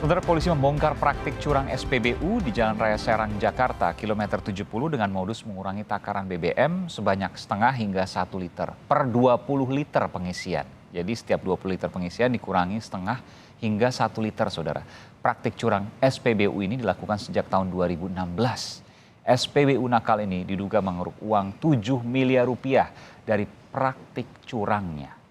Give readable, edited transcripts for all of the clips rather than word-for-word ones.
Saudara, polisi membongkar praktik curang SPBU di Jalan Raya Serang, Jakarta, kilometer 70 dengan modus mengurangi takaran BBM sebanyak setengah hingga 1 liter per 20 liter pengisian. Jadi setiap 20 liter pengisian dikurangi setengah hingga 1 liter, saudara. Praktik curang SPBU ini dilakukan sejak tahun 2016. SPBU nakal ini diduga mengeruk uang 7 miliar rupiah dari praktik curangnya.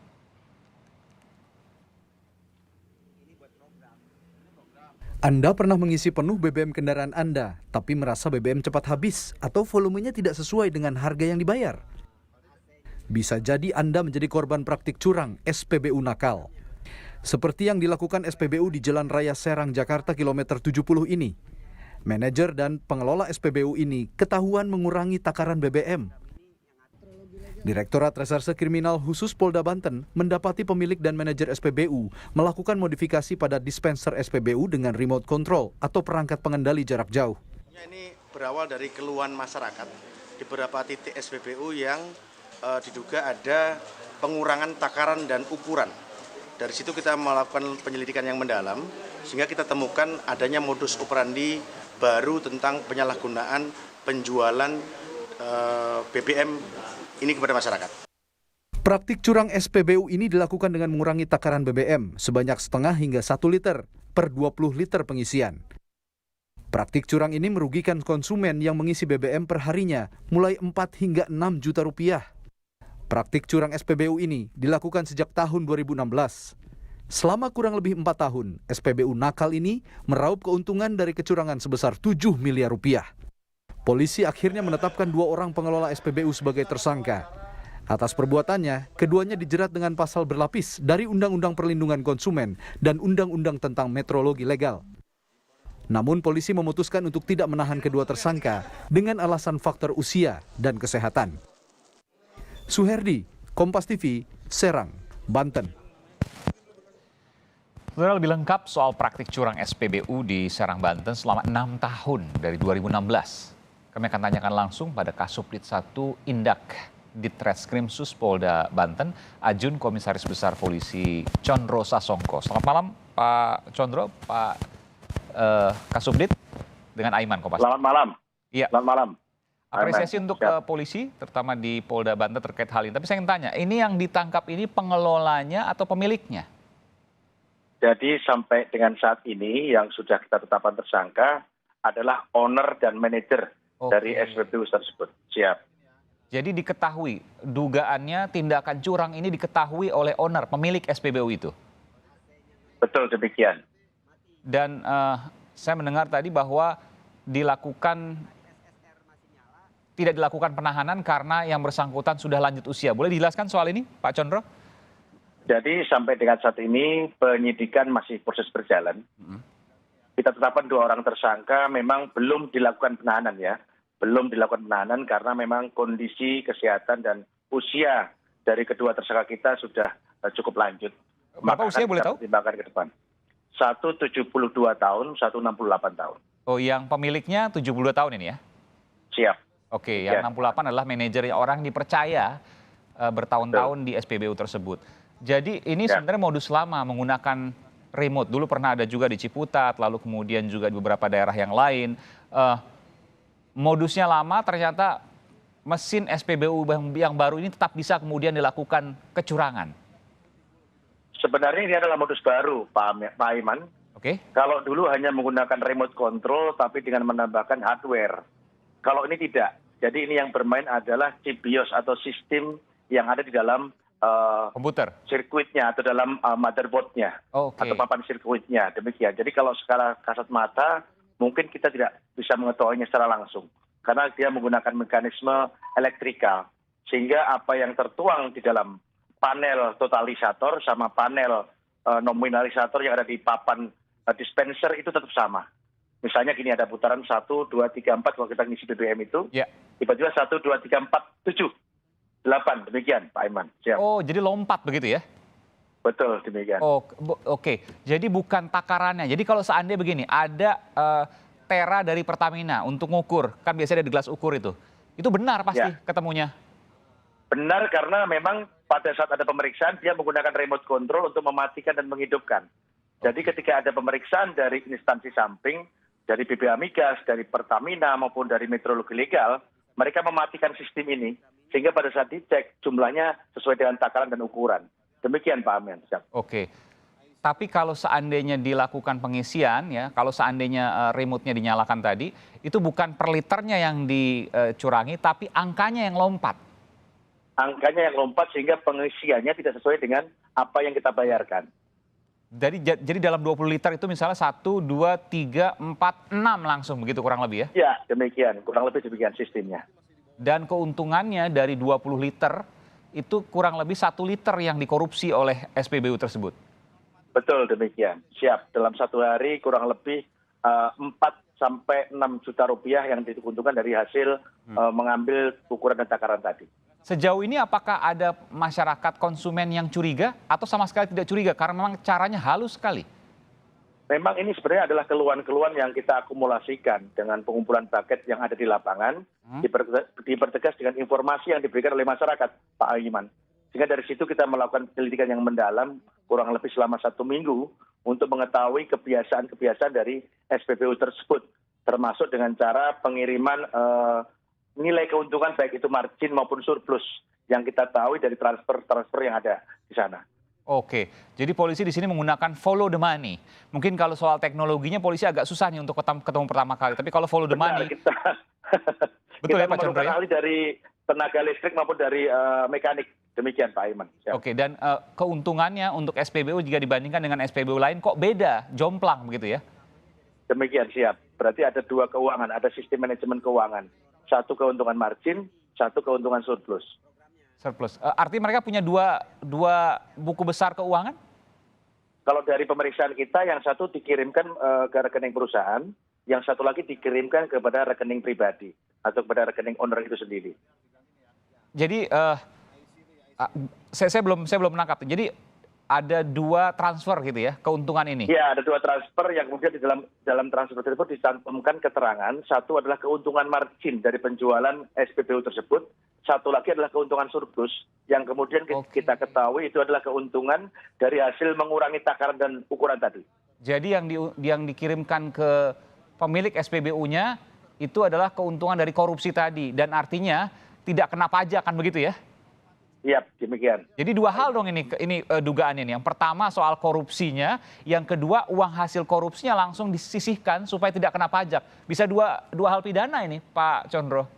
Anda pernah mengisi penuh BBM kendaraan Anda, tapi merasa BBM cepat habis atau volumenya tidak sesuai dengan harga yang dibayar? Bisa jadi Anda menjadi korban praktik curang SPBU nakal. Seperti yang dilakukan SPBU di Jalan Raya Serang, Jakarta kilometer 70 ini. Manajer dan pengelola SPBU ini ketahuan mengurangi takaran BBM. Direktorat Reserse Kriminal Khusus Polda Banten mendapati pemilik dan manajer SPBU melakukan modifikasi pada dispenser SPBU dengan remote control atau perangkat pengendali jarak jauh. Ini berawal dari keluhan masyarakat di beberapa titik SPBU yang diduga ada pengurangan takaran dan ukuran. Dari situ kita melakukan penyelidikan yang mendalam sehingga kita temukan adanya modus operandi baru tentang penyalahgunaan penjualan BBM ini kepada masyarakat. Praktik curang SPBU ini dilakukan dengan mengurangi takaran BBM sebanyak setengah hingga 1 liter per 20 liter pengisian. Praktik curang ini merugikan konsumen yang mengisi BBM per harinya mulai 4 hingga 6 juta rupiah. Praktik curang SPBU ini dilakukan sejak tahun 2016. Selama kurang lebih 4 tahun, SPBU nakal ini meraup keuntungan dari kecurangan sebesar 7 miliar rupiah. Polisi akhirnya menetapkan 2 orang pengelola SPBU sebagai tersangka. Atas perbuatannya, keduanya dijerat dengan pasal berlapis dari Undang-Undang Perlindungan Konsumen dan Undang-Undang tentang Metrologi Legal. Namun polisi memutuskan untuk tidak menahan kedua tersangka dengan alasan faktor usia dan kesehatan. Suherdi, Kompas TV, Serang, Banten. Saudara, lebih lengkap soal praktik curang SPBU di Serang, Banten selama 6 tahun dari 2016. Kami akan tanyakan langsung pada Kasubdit 1 Indak Ditreskrim Suspolda Banten, Ajun Komisaris Besar Polisi Condro Sasongko. Selamat malam Pak Condro, Pak Kasubdit dengan Aiman Kompas. Selamat malam. Iya. Selamat malam. Apresiasi untuk polisi, terutama di Polda Banten terkait hal ini. Tapi saya ingin tanya, ini yang ditangkap ini pengelolanya atau pemiliknya? Jadi sampai dengan saat ini yang sudah kita tetapkan tersangka adalah owner dan manajer dari SPBU tersebut. Siap. Jadi diketahui dugaannya tindakan curang ini diketahui oleh owner, pemilik SPBU itu? Betul demikian. Dan saya mendengar tadi bahwa tidak dilakukan penahanan karena yang bersangkutan sudah lanjut usia. Boleh dijelaskan soal ini, Pak Condro? Jadi sampai dengan saat ini penyidikan masih proses berjalan. Kita tetapkan 2 orang tersangka, memang belum dilakukan penahanan ya. Belum dilakukan penahanan karena memang kondisi kesehatan dan usia dari kedua tersangka kita sudah cukup lanjut. Berapa usia boleh tahu? Pertimbangkan ke depan. 172 tahun, 168 tahun. Oh, yang pemiliknya 72 tahun ini ya? Siap. Oke, yang 68 adalah manajer orang dipercaya bertahun-tahun di SPBU tersebut. Jadi ini sebenarnya modus lama menggunakan remote. Dulu pernah ada juga di Ciputat, lalu kemudian juga di beberapa daerah yang lain. Modusnya lama, ternyata mesin SPBU yang baru ini tetap bisa kemudian dilakukan kecurangan. Sebenarnya ini adalah modus baru, Pak Aiman. Oke. Kalau dulu hanya menggunakan remote control, tapi dengan menambahkan hardware. Kalau ini tidak. Jadi ini yang bermain adalah chip BIOS atau sistem yang ada di dalam komputer, sirkuitnya atau dalam motherboardnya atau papan sirkuitnya. Demikian. Jadi kalau skala kasat mata, mungkin kita tidak bisa mengetahuinya secara langsung. Karena dia menggunakan mekanisme elektrikal. Sehingga apa yang tertuang di dalam panel totalisator sama panel nominalisator yang ada di papan dispenser itu tetap sama. Misalnya gini, ada putaran 1, 2, 3, 4 kalau kita ngisi BBM itu. Tiba-tiba 1, 2, 3, 4, 7, 8. Demikian Pak Aiman. Siap. Oh, jadi lompat begitu ya? Betul, demikian. Oke. Jadi bukan takarannya. Jadi kalau seandainya begini, ada tera dari Pertamina untuk ngukur, kan biasanya ada di gelas ukur itu benar pasti ketemunya? Benar, karena memang pada saat ada pemeriksaan dia menggunakan remote control untuk mematikan dan menghidupkan. Jadi ketika ada pemeriksaan dari instansi samping, dari BPA Migas, dari Pertamina maupun dari metrologi legal, mereka mematikan sistem ini sehingga pada saat dicek jumlahnya sesuai dengan takaran dan ukuran. Demikian Pak Amin. Oke. Tapi kalau seandainya dilakukan pengisian ya, kalau seandainya remote-nya dinyalakan tadi, itu bukan per liternya yang dicurangi, tapi angkanya yang lompat. Angkanya yang lompat sehingga pengisiannya tidak sesuai dengan apa yang kita bayarkan. Jadi dalam 20 liter itu misalnya 1, 2, 3, 4, 6 langsung begitu kurang lebih ya? Ya, demikian. Kurang lebih demikian sistemnya. Dan keuntungannya dari 20 liter itu kurang lebih 1 liter yang dikorupsi oleh SPBU tersebut. Betul demikian. Siap. Dalam satu hari kurang lebih 4 sampai 6 juta rupiah yang diuntungkan dari hasil mengambil ukuran dan takaran tadi. Sejauh ini apakah ada masyarakat konsumen yang curiga atau sama sekali tidak curiga karena memang caranya halus sekali? Memang ini sebenarnya adalah keluhan-keluhan yang kita akumulasikan dengan pengumpulan paket yang ada di lapangan, dipertegas dengan informasi yang diberikan oleh masyarakat, Pak Aiman. Sehingga dari situ kita melakukan penyelidikan yang mendalam kurang lebih selama 1 minggu untuk mengetahui kebiasaan-kebiasaan dari SPBU tersebut, termasuk dengan cara pengiriman nilai keuntungan baik itu margin maupun surplus yang kita tahu dari transfer yang ada di sana. Oke, jadi polisi di sini menggunakan follow the money. Mungkin kalau soal teknologinya polisi agak susah nih untuk ketemu pertama kali. Tapi kalau follow the money, betul ya Pak Condro ya? Ahli dari tenaga listrik maupun dari mekanik. Demikian Pak Aiman. Oke, dan keuntungannya untuk SPBU jika dibandingkan dengan SPBU lain kok beda, jomplang begitu ya? Demikian, siap. Berarti ada 2 keuangan, ada sistem manajemen keuangan. 1 keuntungan margin, 1 keuntungan surplus. Artinya mereka punya dua buku besar keuangan? Kalau dari pemeriksaan kita, yang satu dikirimkan ke rekening perusahaan, yang satu lagi dikirimkan kepada rekening pribadi atau kepada rekening owner itu sendiri. Jadi saya belum menangkap. Jadi ada 2 transfer gitu ya, keuntungan ini? Ya, ada 2 transfer yang kemudian di dalam transfer tersebut dicantumkan keterangan. Satu adalah keuntungan margin dari penjualan SPBU tersebut. Satu lagi adalah keuntungan surplus yang kemudian kita ketahui itu adalah keuntungan dari hasil mengurangi takaran dan ukuran tadi. Jadi yang dikirimkan ke pemilik SPBU-nya itu adalah keuntungan dari korupsi tadi dan artinya tidak kena pajak kan begitu ya? Iya, demikian. Jadi 2 hal dong ini dugaannya nih. Yang pertama soal korupsinya, yang kedua uang hasil korupsinya langsung disisihkan supaya tidak kena pajak. Bisa dua hal pidana ini, Pak Condro.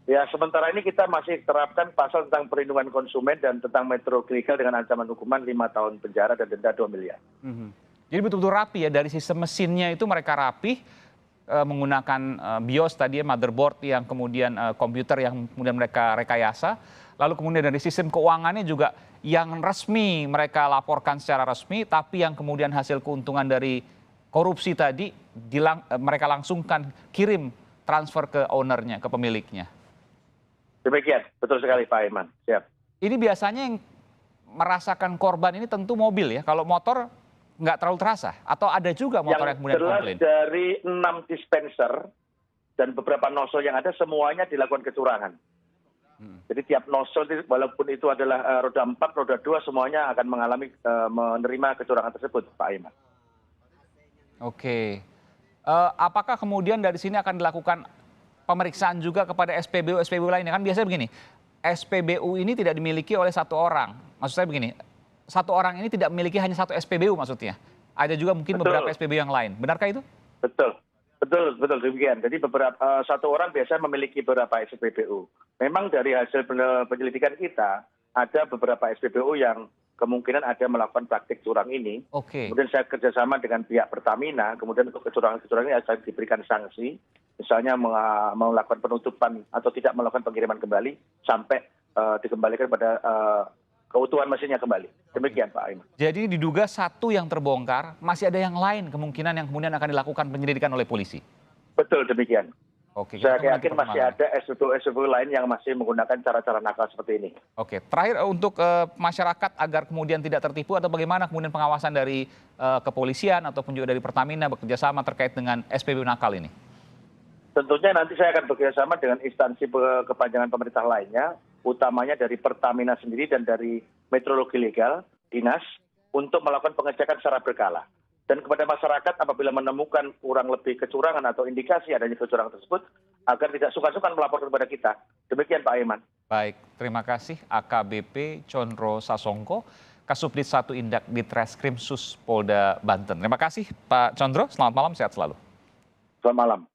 Ya, sementara ini kita masih terapkan pasal tentang perlindungan konsumen dan tentang metrologi legal dengan ancaman hukuman 5 tahun penjara dan denda 2 miliar. Jadi betul-betul rapi ya, dari sistem mesinnya itu mereka rapi, menggunakan BIOS tadi ya, motherboard yang kemudian komputer yang kemudian mereka rekayasa. Lalu kemudian dari sistem keuangannya juga yang resmi mereka laporkan secara resmi, tapi yang kemudian hasil keuntungan dari korupsi tadi mereka langsungkan kirim transfer ke ownernya, ke pemiliknya. Demikian, betul sekali Pak Aiman. Siap. Ini biasanya yang merasakan korban ini tentu mobil ya, kalau motor nggak terlalu terasa? Atau ada juga motor yang kemudian komplain? Yang jelas dari 6 dispenser dan beberapa nozzle yang ada semuanya dilakukan kecurangan. Jadi tiap nozzle walaupun itu adalah roda 4, roda 2 semuanya akan menerima kecurangan tersebut Pak Aiman. Oke. Apakah kemudian dari sini akan dilakukan pemeriksaan juga kepada SPBU lainnya? Kan biasanya begini, SPBU ini tidak dimiliki oleh 1 orang. Maksud saya begini, 1 orang ini tidak memiliki hanya 1 SPBU maksudnya. Ada juga mungkin beberapa SPBU yang lain. Benarkah itu? Betul demikian. Jadi beberapa 1 orang biasanya memiliki beberapa SPBU. Memang dari hasil penyelidikan kita ada beberapa SPBU yang kemungkinan ada melakukan praktik curang ini. Kemudian saya kerjasama dengan pihak Pertamina, kemudian untuk kecurangan-kecurangan ini saya diberikan sanksi, misalnya melakukan penutupan atau tidak melakukan pengiriman kembali sampai dikembalikan pada keutuhan mesinnya kembali. Demikian Pak Aiman. Jadi diduga 1 yang terbongkar, masih ada yang lain kemungkinan yang kemudian akan dilakukan penyelidikan oleh polisi? Betul demikian. Saya yakin masih ada SPBU lain yang masih menggunakan cara-cara nakal seperti ini. Oke, terakhir untuk masyarakat agar kemudian tidak tertipu atau bagaimana kemudian pengawasan dari kepolisian ataupun juga dari Pertamina bekerjasama terkait dengan SPBU nakal ini? Tentunya nanti saya akan bekerjasama dengan instansi kepanjangan pemerintah lainnya, utamanya dari Pertamina sendiri dan dari metrologi legal, dinas, untuk melakukan pengecekan secara berkala. Dan kepada masyarakat apabila menemukan kurang lebih kecurangan atau indikasi adanya kecurangan tersebut, agar tidak sungkan-sungkan melaporkan kepada kita. Demikian Pak Aiman. Baik, terima kasih AKBP Condro Sasongko, Kasubdit 1 Indak Ditreskrim Sus Polda Banten. Terima kasih Pak Condro, selamat malam, sehat selalu. Selamat malam.